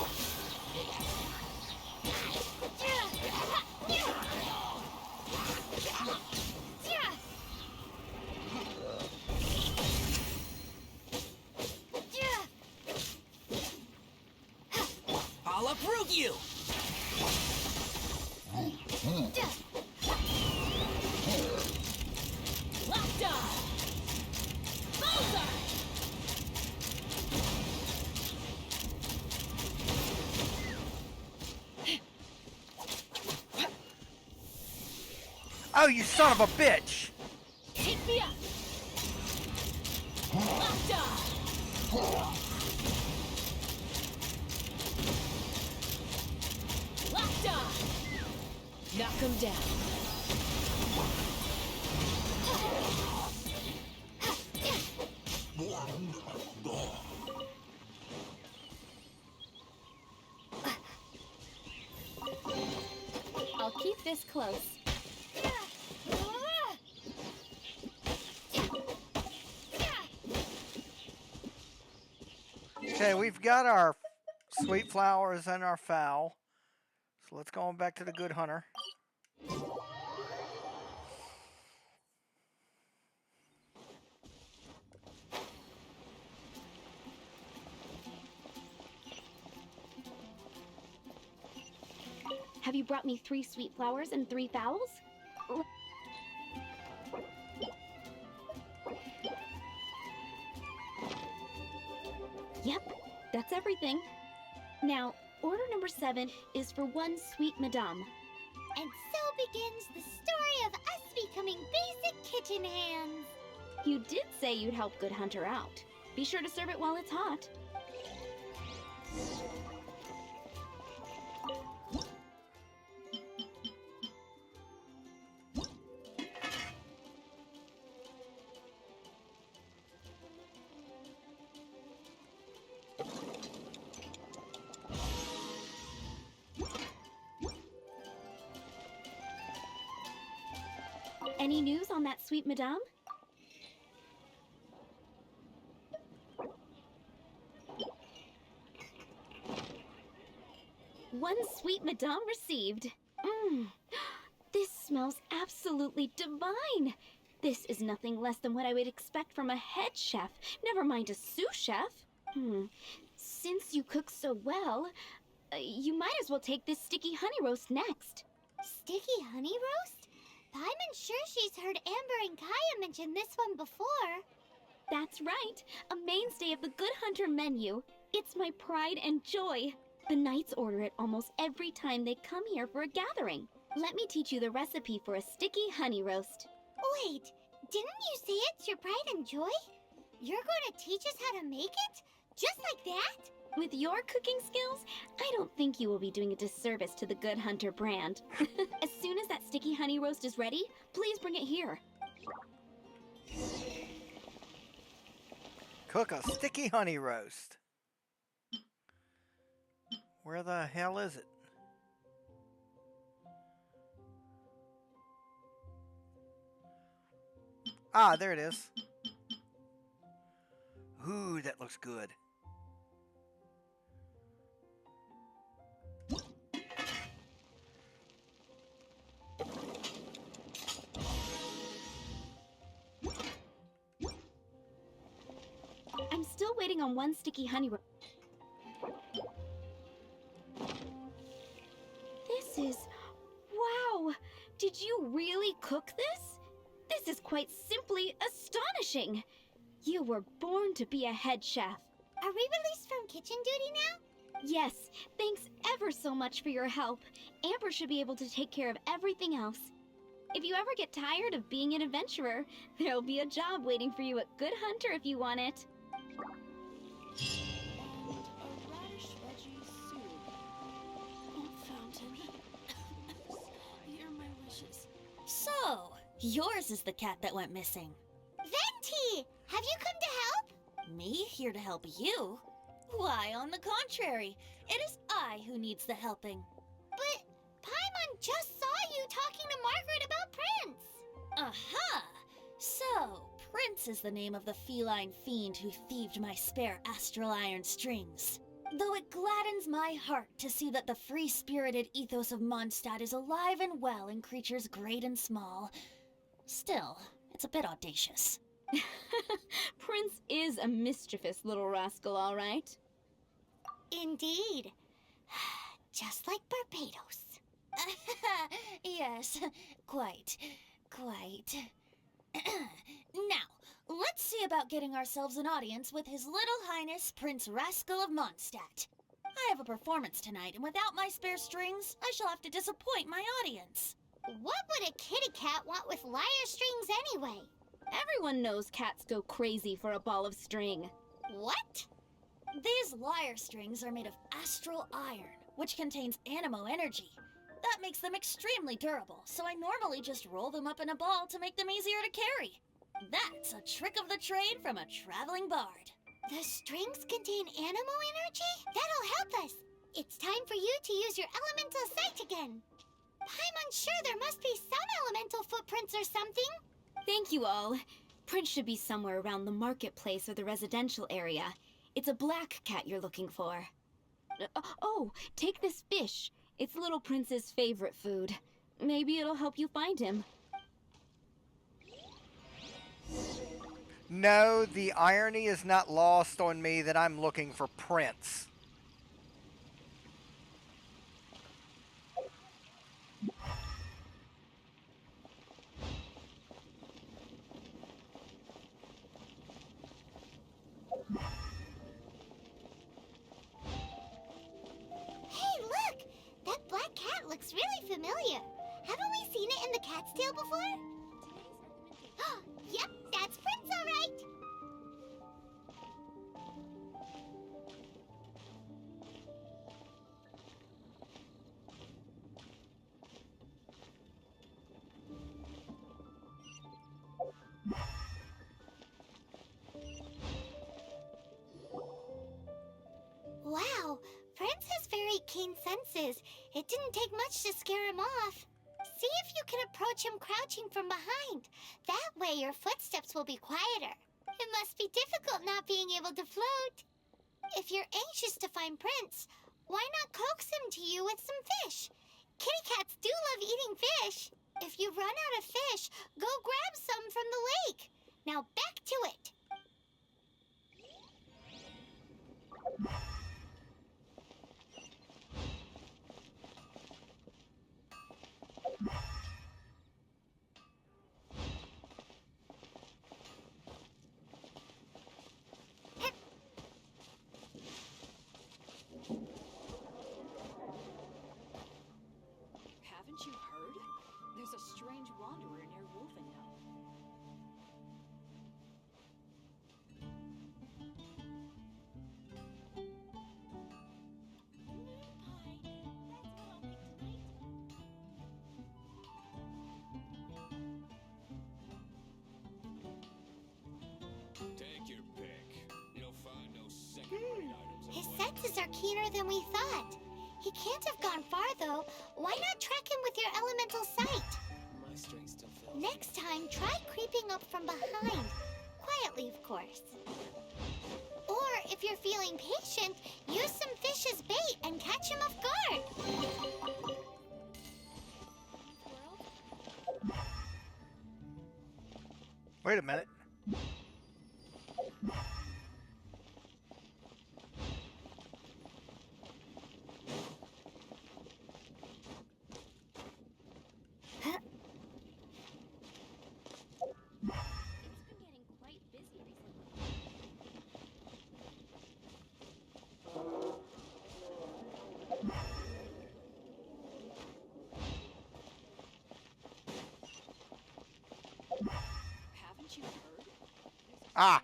I'll uproot you! Oh, you son of a bitch! Hit me up! Knock him down. I'll keep this close. Okay, we've got our sweet flowers and our fowl. So let's go on back to the good hunter. Have you brought me 3 sweet flowers and 3 fowls? Yep, that's everything. Now, order number 7 is for 1 sweet madame. And so begins the story of us becoming basic kitchen hands. You did say you'd help Good Hunter out. Be sure to serve it while it's hot. Any news on that sweet madame? One sweet madame received. This smells absolutely divine. This is nothing less than what I would expect from a head chef, never mind a sous chef. Since you cook so well, you might as well take this sticky honey roast next. Sticky honey roast? I'm sure she's heard Amber and Kaya mention this one before. That's right, a mainstay of the Good Hunter menu. It's my pride and joy. The knights order it almost every time they come here for a gathering. Let me teach you the recipe for a sticky honey roast. Wait, didn't you say it's your pride and joy? You're going to teach us how to make it? Just like that? With your cooking skills, I don't think you will be doing a disservice to the Good Hunter brand. As soon as that sticky honey roast is ready, please bring it here. Cook a sticky honey roast. Where the hell is it? Ah, there it is. Ooh, that looks good. I'm still waiting on 1 sticky honey roast. This is... wow! Did you really cook this? This is quite simply astonishing! You were born to be a head chef. Are we released from kitchen duty now? Yes, thanks ever so much for your help. Amber should be able to take care of everything else. If you ever get tired of being an adventurer, there'll be a job waiting for you at Good Hunter if you want it. So, yours is the cat that went missing. Venti! Have you come to help? Me here to help you? Why, on the contrary, it is I who needs the helping. But Paimon just saw you talking to Margaret about Prince. Aha! So, Prince is the name of the feline fiend who thieved my spare astral iron strings. Though it gladdens my heart to see that the free-spirited ethos of Mondstadt is alive and well in creatures great and small, still, it's a bit audacious. Prince is a mischievous little rascal, all right. Indeed. Just like Barbados. Yes, quite. Now, let's see about getting ourselves an audience with His Little Highness Prince Rascal of Mondstadt. I have a performance tonight, and without my spare strings, I shall have to disappoint my audience. What would a kitty cat want with lyre strings anyway? Everyone knows cats go crazy for a ball of string. What? These lyre strings are made of astral iron, which contains anemo energy. That makes them extremely durable, so I normally just roll them up in a ball to make them easier to carry. That's a trick of the trade from a traveling bard. The strings contain anemo energy? That'll help us. It's time for you to use your elemental sight again. Paimon's sure there must be some elemental footprints or something. Thank you all. Prince should be somewhere around the marketplace or the residential area. It's a black cat you're looking for. Oh, take this fish. It's Little Prince's favorite food. Maybe it'll help you find him. No, the irony is not lost on me that I'm looking for Prince. Hey, look! That black cat looks really familiar. Haven't we seen it in the Cat's Tail before? Yep, that's Prince, all right. Wow, Prince has very keen senses. It didn't take much to scare him off. See if you can approach him crouching from behind. That way your footsteps will be quieter. It must be difficult not being able to float. If you're anxious to find Prince, why not coax him to you with some fish? Kitty cats do love eating fish. If you run out of fish, go grab some from the lake. Now back to it. Haven't you heard? There's a strange wanderer near Wolfenham. Take your pick. You'll find no second-rate items. His senses are keener than we thought. He can't have gone far, though. Why not track him with your elemental sight? My strings still feel. Next time, try creeping up from behind. Quietly, of course. Or, if you're feeling patient, use some fish as bait and catch him off guard. Wait a minute. Ah!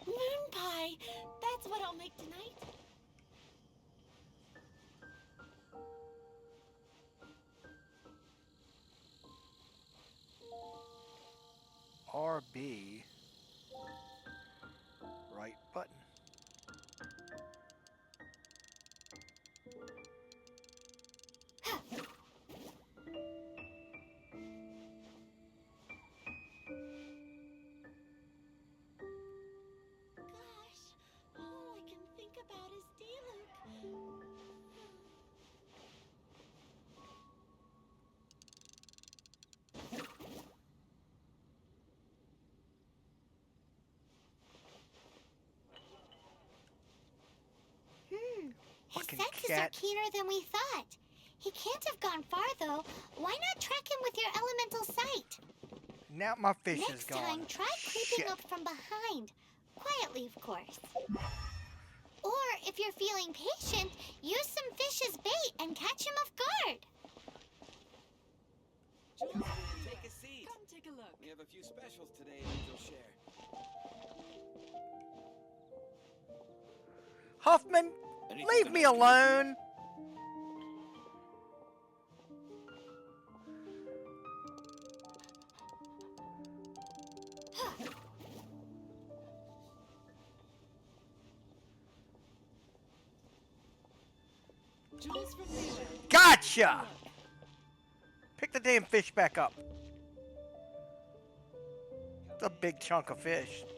Moon pie! That's what I'll make tonight. RB. Right button. Gosh, all I can think about is Diluc. His Fucking senses are cat. keener than we thought. He can't have gone far, though. Why not track him with your elemental sight? Now my fish is Next gone. time, try creeping Shit. up from behind. Quietly, of course. Or, if you're feeling patient, use some fish as bait and catch him off guard. Take a seat. Come take a look. We have a few specials today at Angel Share. Huffman, leave me alone. Jewels from Leeway. Gotcha! Pick the damn fish back up. It's a big chunk of fish. We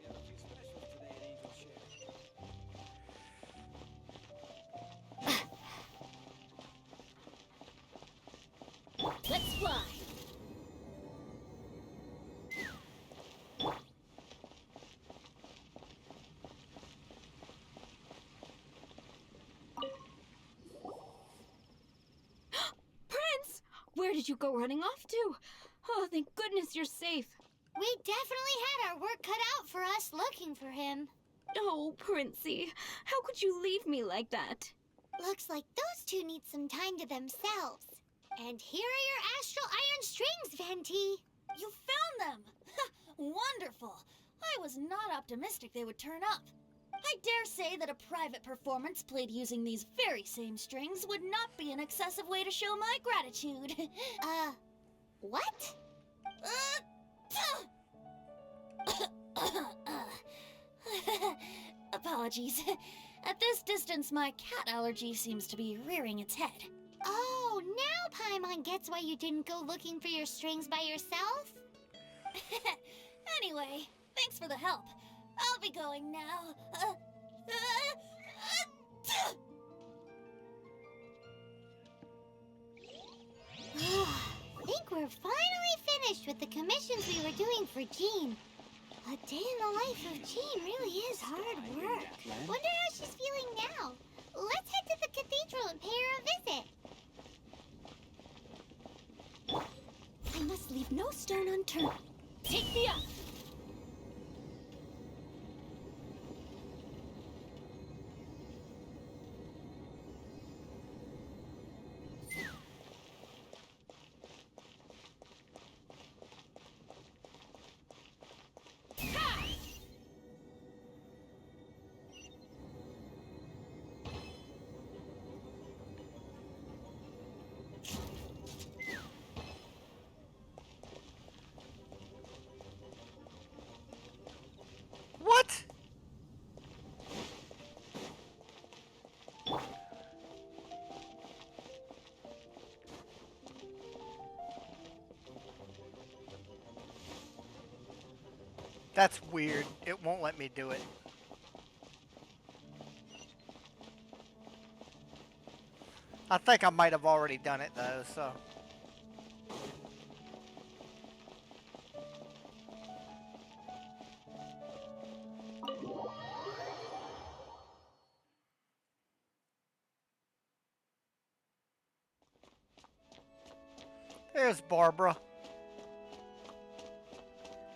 have a few specials today at Angel Share. Let's fly! Prince! Where did you go running off to? Oh, thank goodness you're safe. We definitely had our work cut out for us looking for him. Oh, Princey, how could you leave me like that? Looks like those two need some time to themselves. And here are your astral iron strings, Venti. You found them! Wonderful! I was not optimistic they would turn up. I dare say that a private performance played using these very same strings would not be an excessive way to show my gratitude. What? Apologies. At this distance, my cat allergy seems to be rearing its head. Oh, now Paimon gets why you didn't go looking for your strings by yourself. Anyway, thanks for the help. I'll be going now. I think we're finally finished with the commissions we were doing for Jean. A day in the life of Jean really is hard work. Wonder how she's feeling now. Let's head to the cathedral and pay her a visit. I must leave no stone unturned. Take me up! What? That's weird. It won't let me do it. I think I might have already done it though, so. There's Barbara.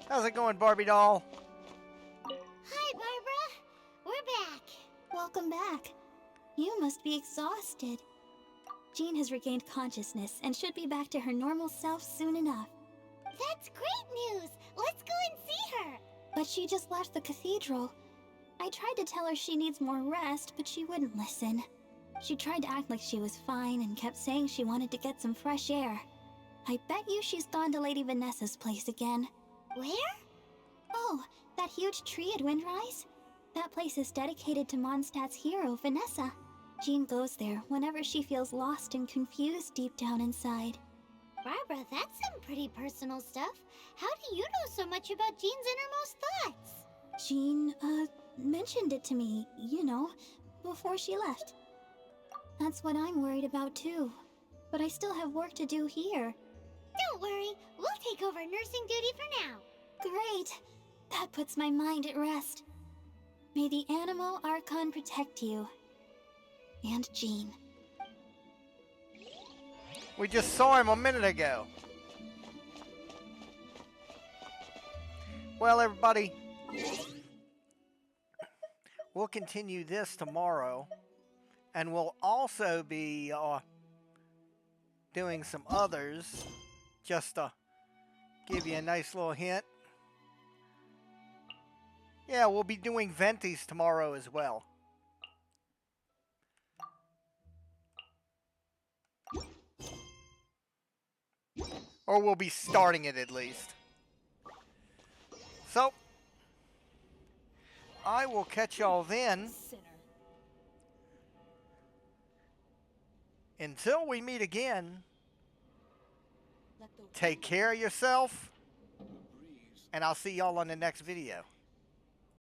How's it going, Barbie doll? Hi, Barbara. We're back. Welcome back. You must be exhausted. Jean has regained consciousness and should be back to her normal self soon enough. That's great news! Let's go and see her! But she just left the cathedral. I tried to tell her she needs more rest, but she wouldn't listen. She tried to act like she was fine and kept saying she wanted to get some fresh air. I bet you she's gone to Lady Vanessa's place again. Where? Oh, that huge tree at Windrise? That place is dedicated to Mondstadt's hero, Vanessa. Jean goes there whenever she feels lost and confused deep down inside. Barbara, that's some pretty personal stuff. How do you know so much about Jean's innermost thoughts? Jean, mentioned it to me, you know, before she left. That's what I'm worried about too. But I still have work to do here. Don't worry, we'll take over nursing duty for now. Great! That puts my mind at rest. May the Animo Archon protect you. And Jean. We just saw him a minute ago. Well, everybody, we'll continue this tomorrow. And we'll also be doing some others, just to give you a nice little hint. Yeah, we'll be doing Ventis tomorrow as well. Or we'll be starting it at least. So, I will catch y'all then. Until we meet again, take care of yourself, and I'll see y'all on the next video.